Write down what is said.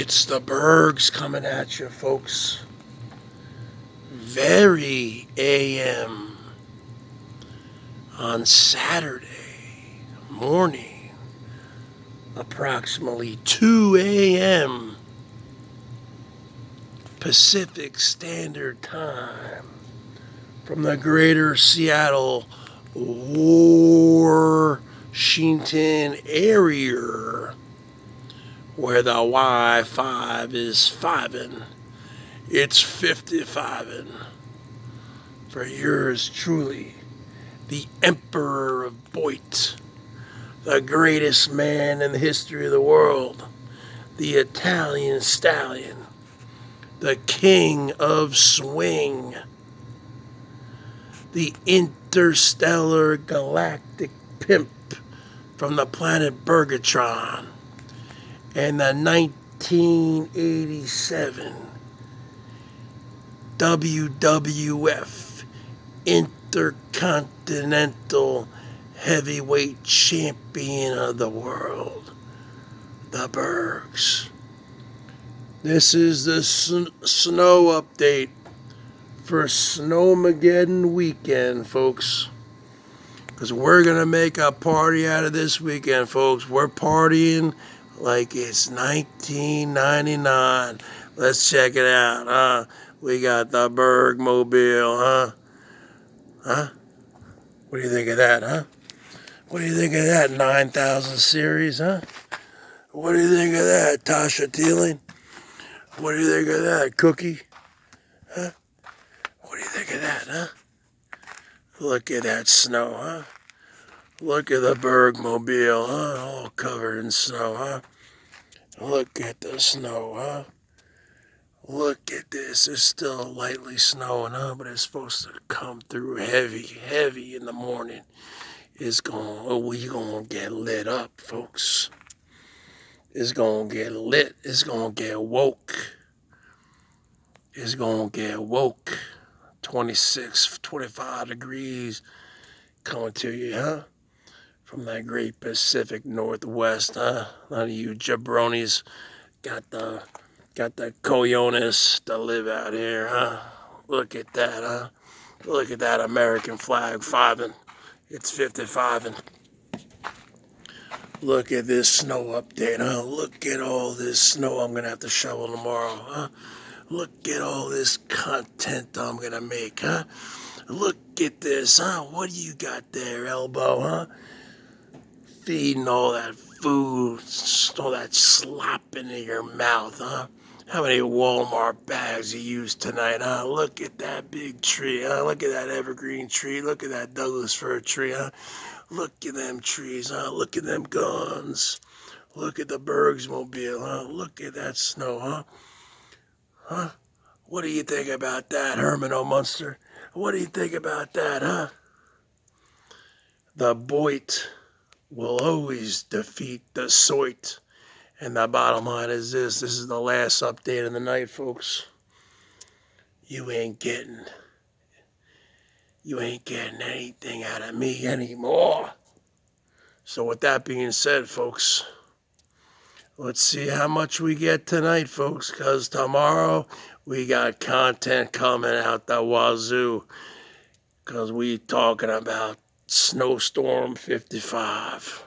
It's the Bergs coming at you, folks. Very AM on Saturday morning, approximately 2 a.m. Pacific Standard Time from the greater Seattle, Washington area, where the Wi-Fi is 5'ing. It's 55'ing. For yours truly, the Emperor of BOYT, the greatest man in the history of the world, the Italian Stallion, the King of Swing, the interstellar galactic pimp from the planet Bergatron, and the 1987 WWF Intercontinental Heavyweight Champion of the world, the Bergs. This is the snow update for Snowmageddon weekend, folks. Because we're going to make a party out of this weekend, folks. We're partying like it's 1999. Let's check it out, huh? We got the Berg Mobile, huh? Huh? What do you think of that, huh? What do you think of that 9000 series, huh? What do you think of that, Tasha Teeling? What do you think of that, Cookie? Huh? What do you think of that, huh? Look at that snow, huh? Look at the Berg Mobile, huh? All covered in snow, huh? Look at the snow, huh? Look at this. It's still lightly snowing, huh? But it's supposed to come through heavy in the morning. We're gonna get lit up, folks. It's gonna get lit. It's gonna get woke. It's gonna get woke. 26, 25 degrees coming to you, huh? From that great Pacific Northwest, huh? A lot of you jabronis got the cojones to live out here, huh? Look at that, huh? Look at that American flag 5'ing. It's 55'ing. Look at this snow update, huh? Look at all this snow I'm gonna have to shovel tomorrow, huh? Look at all this content I'm gonna make, huh? Look at this, huh? What do you got there, Elbow, huh? Feeding all that food, all that slop into your mouth, huh? How many Walmart bags you used tonight, huh? Look at that big tree, huh? Look at that evergreen tree. Look at that Douglas fir tree, huh? Look at them trees, huh? Look at them guns. Look at the Bergs Mobile, huh? Look at that snow, huh? Huh? What do you think about that, Herman O. Munster? What do you think about that, huh? The BOYT will always defeat the SOIT. And the bottom line is this is the last update of the night, folks. You ain't getting anything out of me anymore. So with that being said, folks, let's see how much we get tonight, folks, because tomorrow we got content coming out the wazoo, because we talking about Snowstorm 55.